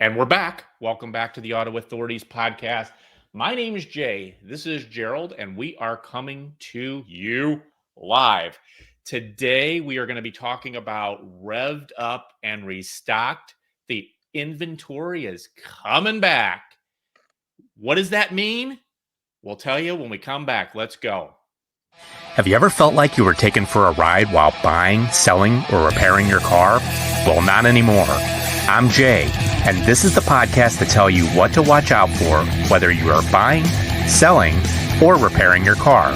And we're back. Welcome back to the Auto Authorities podcast. My name is Jay. This is Gerald, and we are coming to you live. Today, we are going to be talking about Revved Up and Restocked. The inventory is coming back. What does that mean? We'll tell you when we come back. Let's go. Have you ever felt like you were taken for a ride while buying, selling, or repairing your car? Well, not anymore. I'm Jay, and this is the podcast to tell you what to watch out for, whether you are buying, selling, or repairing your car.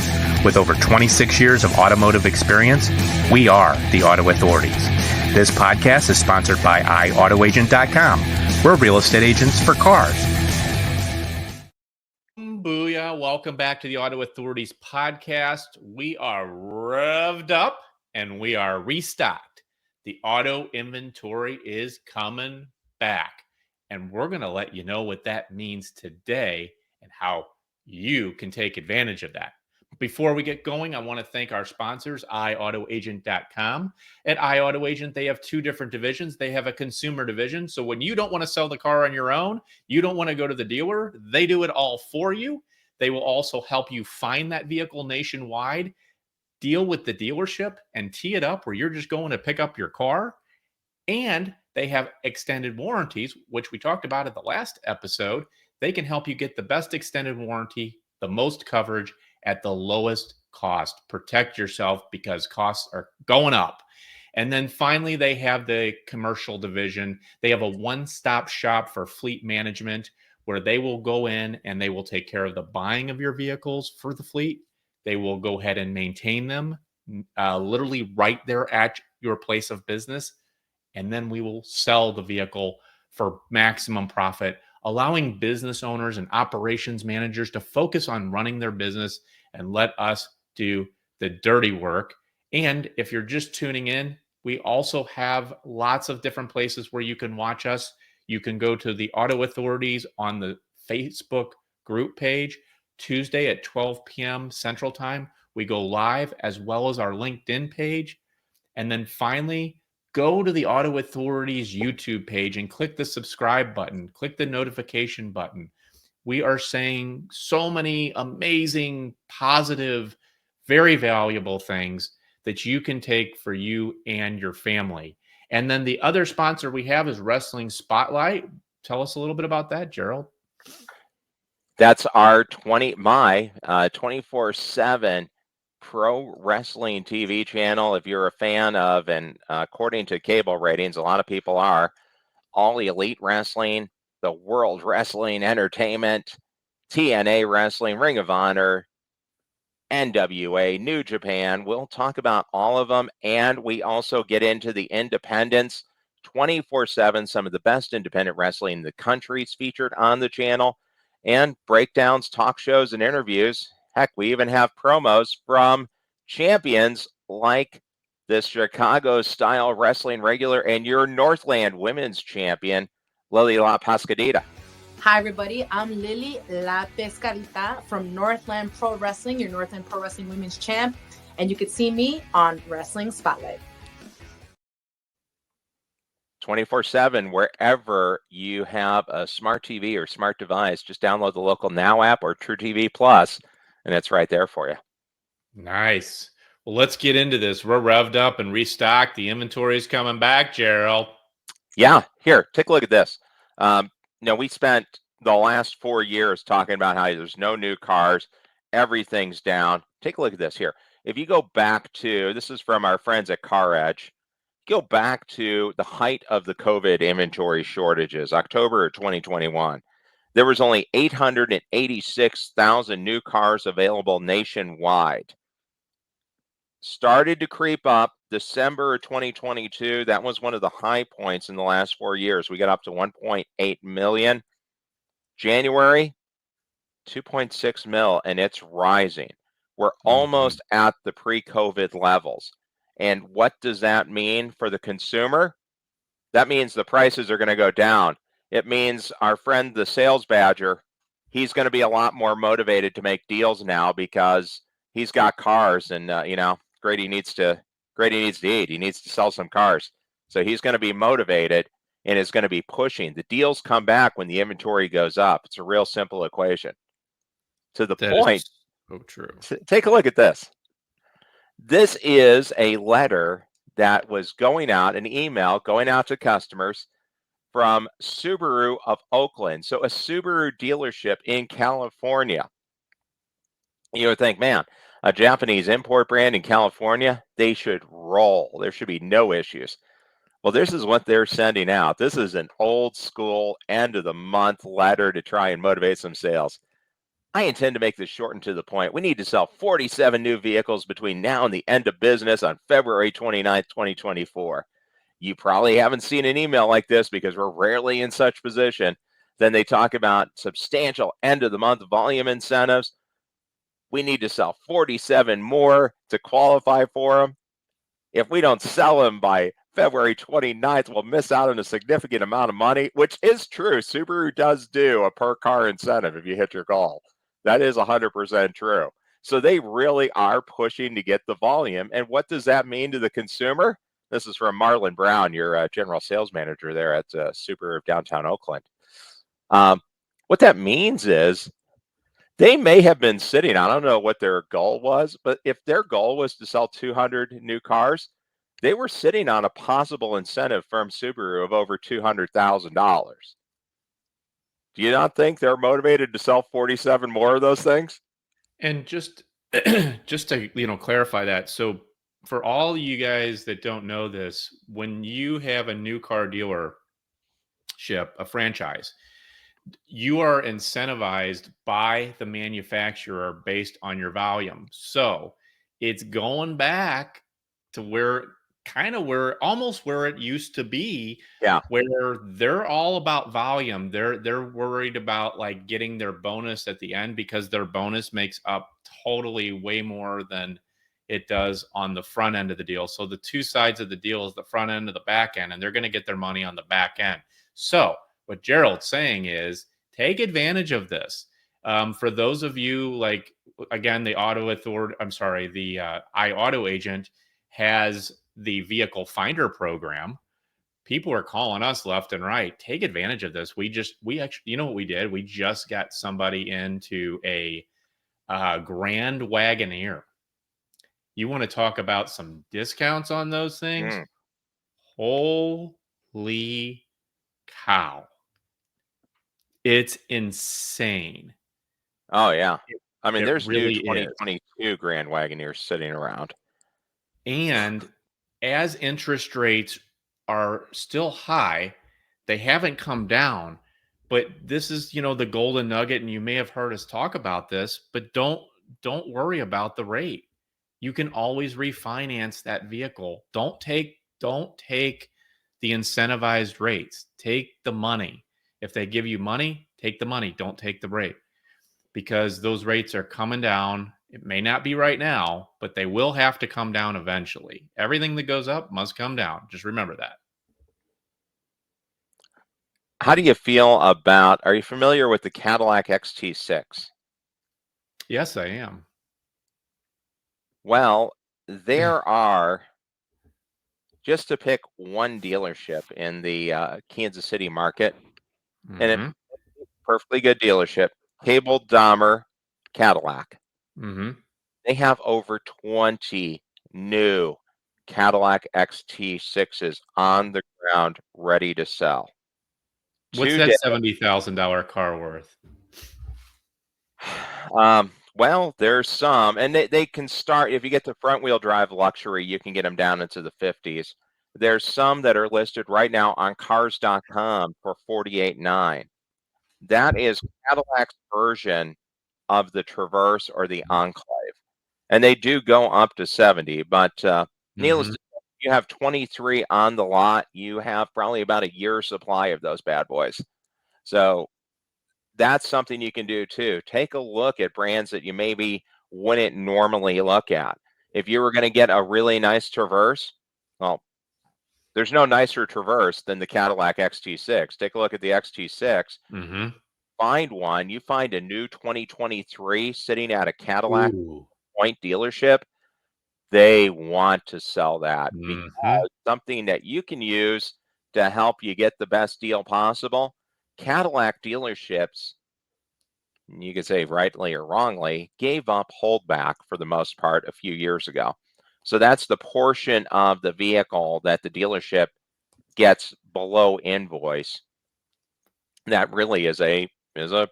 With over 26 years of automotive experience, we are the Auto Authorities. This podcast is sponsored by iAutoagent.com. We're real estate agents for cars. Booyah. Welcome back to the Auto Authorities podcast. We are revved up and we are restocked. The auto inventory is coming back, and we're going to let you know what that means today and how you can take advantage of that. Before we get going, I want to thank our sponsors, iAutoagent.com. At iAutoagent, they have two different divisions. They have a consumer division. So when you don't want to sell the car on your own, you don't want to go to the dealer, they do it all for you. They will also help you find that vehicle nationwide, deal with the dealership, and tee it up where you're just going to pick up your car. And they have extended warranties, which we talked about at the last episode. They can help you get the best extended warranty, the most coverage at the lowest cost. Protect yourself because costs are going up. And then finally, they have the commercial division. They have a one-stop shop for fleet management where they will go in and they will take care of the buying of your vehicles for the fleet. They will go ahead and maintain them literally right there at your place of business. And then we will sell the vehicle for maximum profit, allowing business owners and operations managers to focus on running their business and let us do the dirty work. And if you're just tuning in, we also have lots of different places where you can watch us. You can go to the Auto Authorities on the Facebook group page. Tuesday at 12 p.m. Central Time, we go live, as well as our LinkedIn page. And then finally, go to the Auto Authorities YouTube page and click the subscribe button, click the notification button. We are saying so many amazing, positive, very valuable things that you can take for you and your family. And then the other sponsor we have is Wrestling Spotlight. Tell us a little bit about that, Gerald. That's our 24/7 pro wrestling TV channel. If you're a fan of, and according to cable ratings, a lot of people are, All Elite Wrestling, the World Wrestling Entertainment, TNA Wrestling, Ring of Honor, NWA, New Japan. We'll talk about all of them. And we also get into the independents 24/7. Some of the best independent wrestling in the country is featured on the channel. And breakdowns, talk shows, and interviews. Heck, we even have promos from champions like the Chicago-style wrestling regular and your Northland women's champion, Lily La Pescadita. Hi, everybody. I'm Lily La Pescadita from Northland Pro Wrestling, your Northland Pro Wrestling women's champ. And you can see me on Wrestling Spotlight. 24/7, wherever you have a smart TV or smart device, just download the local Now app or True TV Plus, and it's right there for you. Nice. Well, let's get into this. We're revved up and restocked. The inventory is coming back, Gerald. Yeah, here, take a look at this. We spent the last 4 years talking about how there's no new cars, everything's down. Take a look at this here. If you go back to, this is from our friends at Car Edge, go back to the height of the COVID inventory shortages, October of 2021. There was only 886,000 new cars available nationwide. Started to creep up December of 2022. That was one of the high points in the last 4 years. We got up to 1.8 million. January, 2.6 mil, and it's rising. We're almost at the pre-COVID levels. And what does that mean for the consumer? That means the prices are going to go down. It means our friend, the sales badger, he's going to be a lot more motivated to make deals now because he's got cars and, Grady needs to eat. He needs to sell some cars. So he's going to be motivated. and is going to be pushing. The deals come back when the inventory goes up. It's a real simple equation. To the point. So true. Take a look at this. This is a letter that was going out, an email going out to customers from Subaru of Oakland. So a Subaru dealership in California. You would think, man, a Japanese import brand in California, they should roll. There should be no issues. Well, this is what they're sending out. This is an old school end of the month letter to try and motivate some sales. I intend to make this short and to the point. We need to sell 47 new vehicles between now and the end of business on February 29th, 2024. You probably haven't seen an email like this because we're rarely in such position. Then they talk about substantial end of the month volume incentives. We need to sell 47 more to qualify for them. If we don't sell them by February 29th, we'll miss out on a significant amount of money, which is true. Subaru does do a per car incentive if you hit your goal. That is 100% true. So they really are pushing to get the volume. And what does that mean to the consumer? This is from Marlon Brown, your general sales manager there at Subaru of downtown Oakland. What that means is they may have been sitting, I don't know what their goal was, but if their goal was to sell 200 new cars, they were sitting on a possible incentive from Subaru of over $200,000. Do you not think they're motivated to sell 47 more of those things? And just to clarify that, so for all you guys that don't know this, when you have a new car dealership, a franchise, you are incentivized by the manufacturer based on your volume. So it's going back to almost where it used to be. Yeah. Where they're all about volume. They're worried about like getting their bonus at the end because their bonus makes up totally way more than it does on the front end of the deal. So the two sides of the deal is the front end and the back end, and they're going to get their money on the back end. So what Gerald's saying is take advantage of this. For those of you, like, again, the iAuto agent has the vehicle finder program. People are calling us left and right. Take advantage of this. We actually, you know what we did? We just got somebody into a Grand Wagoneer. You want to talk about some discounts on those things? Holy cow. It's insane. Oh, yeah. I mean, there's really new 2022 Grand Wagoneers sitting around. And as interest rates are still high, they haven't come down. But this is, the golden nugget, and you may have heard us talk about this, but don't worry about the rate. You can always refinance that vehicle. Don't take the incentivized rates. Take the money. If they give you money, take the money. Don't take the rate, because those rates are coming down. It may not be right now, but they will have to come down eventually. Everything that goes up must come down. Just remember that. How do you feel about, are you familiar with the Cadillac XT6? Yes, I am. Well, there are, just to pick one dealership in the Kansas City market, and it's a perfectly good dealership, Cable Dahmer Cadillac. They have over 20 new Cadillac XT6s on the ground ready to sell. What's that $70,000 car worth? Well, there's some, and they can start, if you get the front wheel drive luxury, you can get them down into the 50s. There's some that are listed right now on cars.com for $48,900. That is Cadillac's version of the Traverse or the Enclave. And they do go up to 70, but needless to say, you have 23 on the lot. You have probably about a year's supply of those bad boys. So that's something you can do too. Take a look at brands that you maybe wouldn't normally look at. If you were going to get a really nice Traverse, well, there's no nicer Traverse than the Cadillac XT6. Take a look at the XT6. Find one. You find a new 2023 sitting at a Cadillac Point dealership. They want to sell that because something that you can use to help you get the best deal possible, Cadillac dealerships, you could say rightly or wrongly, gave up holdback for the most part a few years ago. So that's the portion of the vehicle that the dealership gets below invoice. That really is a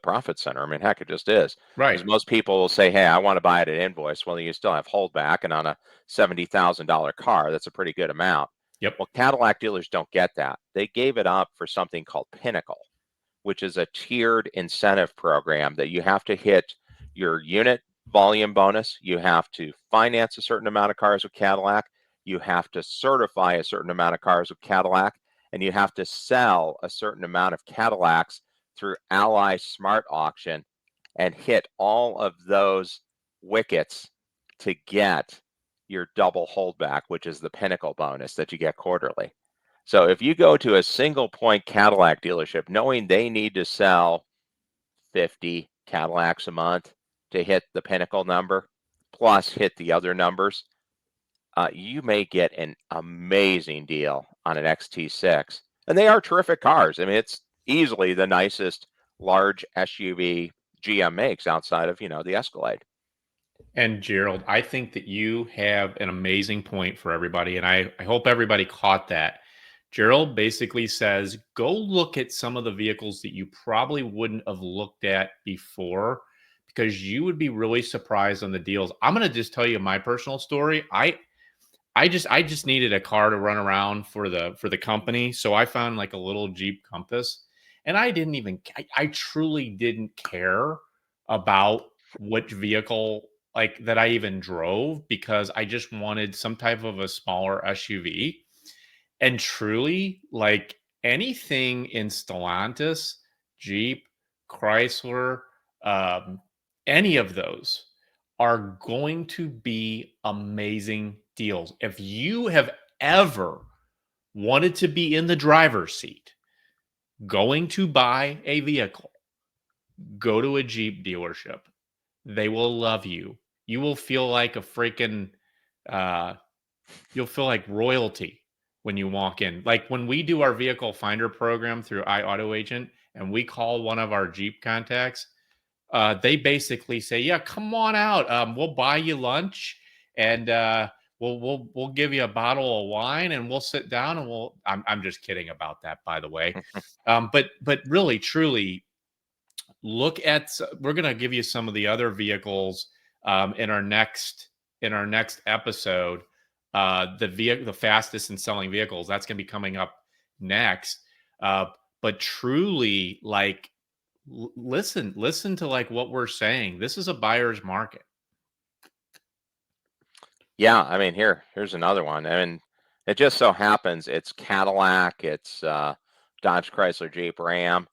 profit center. I mean, heck, it just is. Right. Because most people will say, hey, I want to buy it at invoice. Well, you still have holdback, and on a $70,000 car, that's a pretty good amount. Yep. Well, Cadillac dealers don't get that. They gave it up for something called Pinnacle, which is a tiered incentive program that you have to hit your unit volume bonus. You have to finance a certain amount of cars with Cadillac. You have to certify a certain amount of cars with Cadillac, and you have to sell a certain amount of Cadillacs through Ally Smart Auction and hit all of those wickets to get your double holdback, which is the Pinnacle bonus that you get quarterly. So if you go to a single point Cadillac dealership, knowing they need to sell 50 Cadillacs a month to hit the Pinnacle number, plus hit the other numbers, you may get an amazing deal on an XT6. And they are terrific cars. I mean, it's easily the nicest large SUV GM makes outside of, the Escalade. And Gerald, I think that you have an amazing point for everybody. And I hope everybody caught that. Gerald basically says, go look at some of the vehicles that you probably wouldn't have looked at before, because you would be really surprised on the deals. I'm going to just tell you my personal story. I just needed a car to run around for the company. So I found like a little Jeep Compass, and I truly didn't care about which vehicle like that I even drove, because I just wanted some type of a smaller SUV. And truly, like anything in Stellantis, Jeep, Chrysler, any of those are going to be amazing deals. If you have ever wanted to be in the driver's seat, going to buy a vehicle, go to a Jeep dealership. They will love you. You will feel like a freaking, you'll feel like royalty when you walk in. Like when we do our vehicle finder program through iAuto Agent and we call one of our Jeep contacts, they basically say, "Yeah, come on out. We'll buy you lunch, and we'll give you a bottle of wine, and we'll sit down and we'll." I'm just kidding about that, by the way. But really, truly, look at. We're gonna give you some of the other vehicles in our next episode. The fastest and selling vehicles, that's gonna be coming up next. But truly, like, listen to like what we're saying. This is a buyer's market. Yeah, I mean, here's another one. I mean, it just so happens it's Cadillac, it's Dodge, Chrysler, Jeep, Ram.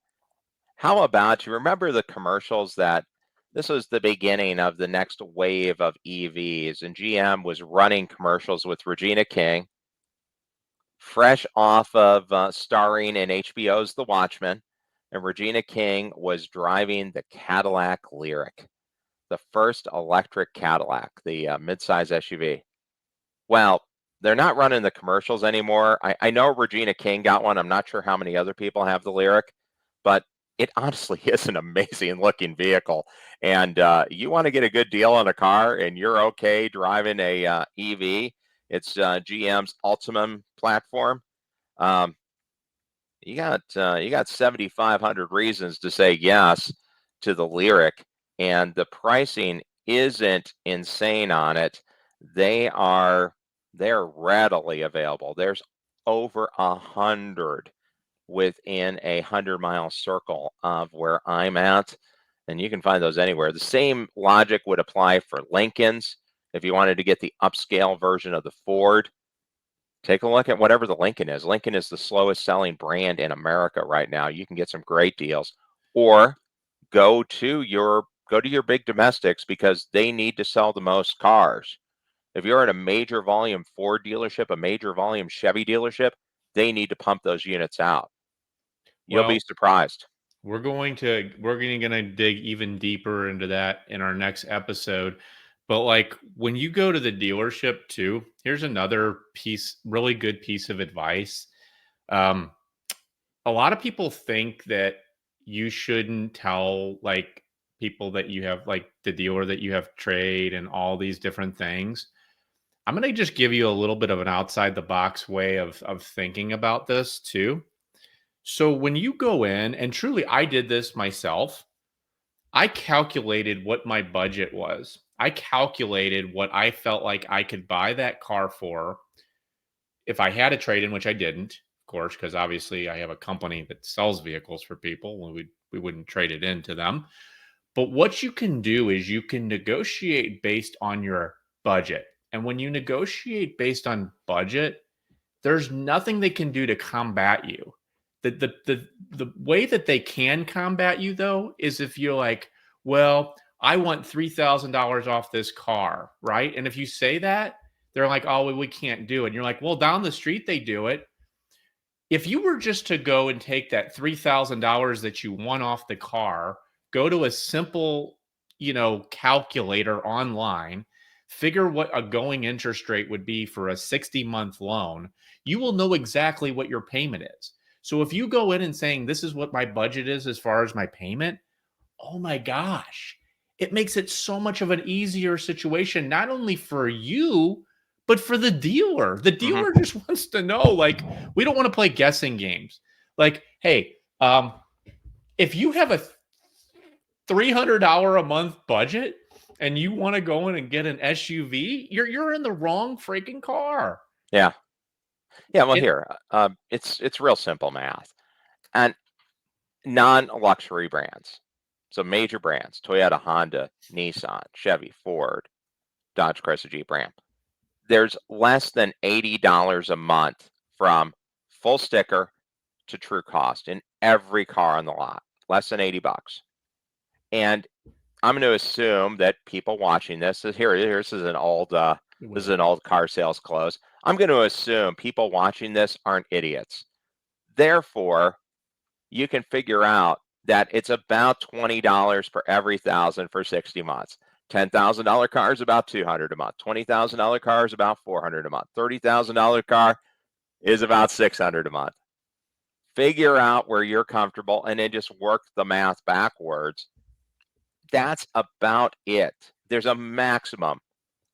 How about, you remember the commercials that this was the beginning of the next wave of EVs, and GM was running commercials with Regina King, fresh off of starring in HBO's The Watchmen, and Regina King was driving the Cadillac Lyric, the first electric Cadillac, the midsize SUV. Well, they're not running the commercials anymore. I know Regina King got one. I'm not sure how many other people have the Lyric, but it honestly is an amazing looking vehicle. And you want to get a good deal on a car and you're okay driving a EV, it's GM's Ultium platform. You got 7,500 reasons to say yes to the Lyric, and the pricing isn't insane on it. They're readily available. There's over 100 within a 100-mile circle of where I'm at, and you can find those anywhere. The same logic would apply for Lincolns. If you wanted to get the upscale version of the Ford, take a look at whatever the Lincoln is. Lincoln is the slowest selling brand in America right now. You can get some great deals, or go to your big domestics, because they need to sell the most cars. If you're at a major volume Ford dealership, a major volume Chevy dealership, they need to pump those units out. You'll be surprised. We're going to dig even deeper into that in our next episode. But like when you go to the dealership too, here's another really good piece of advice. a lot of people think that you shouldn't tell like people that you have like the dealer that you have trade and all these different things. I'm going to just give you a little bit of an outside the box way of thinking about this too. So when you go in, and truly I did this myself, I calculated what my budget was. I calculated what I felt like I could buy that car for if I had a trade in, which I didn't, of course, because obviously I have a company that sells vehicles for people. We wouldn't trade it in to them. But what you can do is you can negotiate based on your budget. And when you negotiate based on budget, there's nothing they can do to combat you. The way that they can combat you though is if you're like, well, I want $3,000 off this car, right? And if you say that, they're like, oh, well, we can't do it. And you're like, well, down the street they do it. If you were just to go and take that $3,000 that you won off the car, go to a simple, calculator online, figure what a going interest rate would be for a 60-month loan, you will know exactly what your payment is. So if you go in and saying, this is what my budget is as far as my payment, oh my gosh, it makes it so much of an easier situation, not only for you, but for the dealer. The Mhm. dealer just wants to know, like, we don't want to play guessing games. Like, hey, if you have a $300 a month budget and you want to go in and get an SUV, you're in the wrong freaking car. Yeah. Yeah. Well, It, here, it's real simple math. And non-luxury brands, so major brands, Toyota, Honda, Nissan, Chevy, Ford, Dodge, Chrysler, Jeep, Ram. There's less than $80 a month from full sticker to true cost in every car on the lot. Less than 80 bucks. And I'm going to assume that people watching this is here. This is an old car sales close. I'm going to assume people watching this aren't idiots. Therefore, you can figure out that it's about $20 per every 1,000 for 60 months. $10,000 car is about $200 a month. $20,000 car is about $400 a month. $30,000 car is about $600 a month. Figure out where you're comfortable and then just work the math backwards. That's about it. There's a maximum.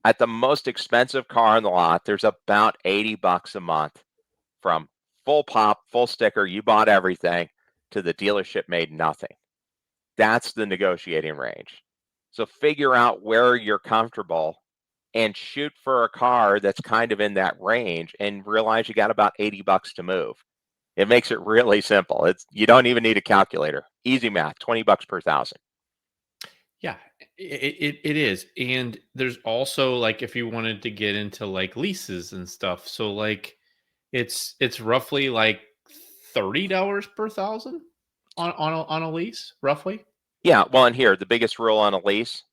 At the most expensive car in the lot, there's about 80 bucks a month from full pop, full sticker, you bought everything, to the dealership made nothing. That's the negotiating range. So figure out where you're comfortable and shoot for a car that's kind of in that range and realize you got about 80 bucks to move. It makes it really simple. You don't even need a calculator. Easy math, 20 bucks per 1,000. Yeah, it is. And there's also like if you wanted to get into like leases and stuff. So like it's roughly like $30 per 1,000 on a lease, roughly. Yeah, well, and here, the biggest rule on a lease,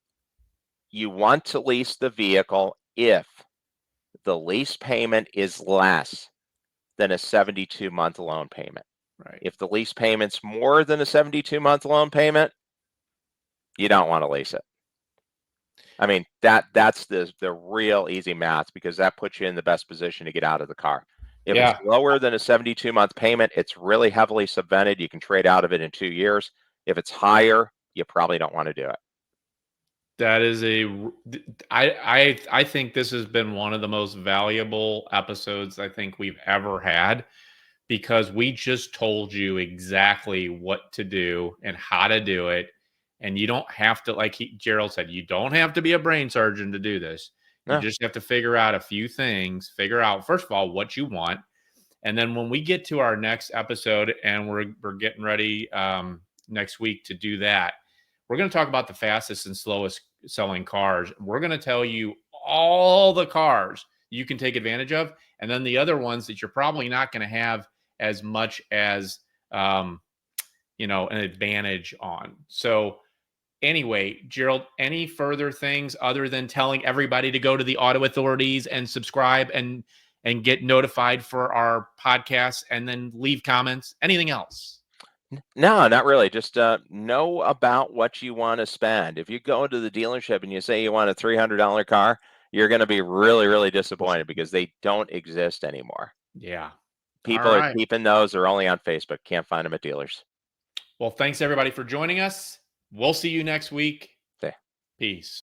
you want to lease the vehicle if the lease payment is less than a 72-month loan payment. Right. If the lease payment's more than a 72-month loan payment, you don't want to lease it. I mean, that's the real easy math, because that puts you in the best position to get out of the car. If it's lower than a 72-month payment, it's really heavily subvented. You can trade out of it in 2 years. If it's higher, you probably don't want to do it. That is I think this has been one of the most valuable episodes I think we've ever had, because we just told you exactly what to do and how to do it. And you don't have to, like Gerald said, you don't have to be a brain surgeon to do this. You just have to figure out a few things, figure out, first of all, what you want. And then when we get to our next episode, and we're getting ready next week to do that, we're going to talk about the fastest and slowest selling cars. We're going to tell you all the cars you can take advantage of, and then the other ones that you're probably not going to have as much as an advantage on. So anyway, Gerald, any further things other than telling everybody to go to the Auto Authorities and subscribe and get notified for our podcasts and then leave comments? Anything else? No, not really. Just know about what you want to spend. If you go to the dealership and you say you want a $300 car, you're going to be really, really disappointed, because they don't exist anymore. Yeah. People are keeping those. They're only on Facebook. Can't find them at dealers. Well, thanks everybody for joining us. We'll see you next week. Okay. Peace.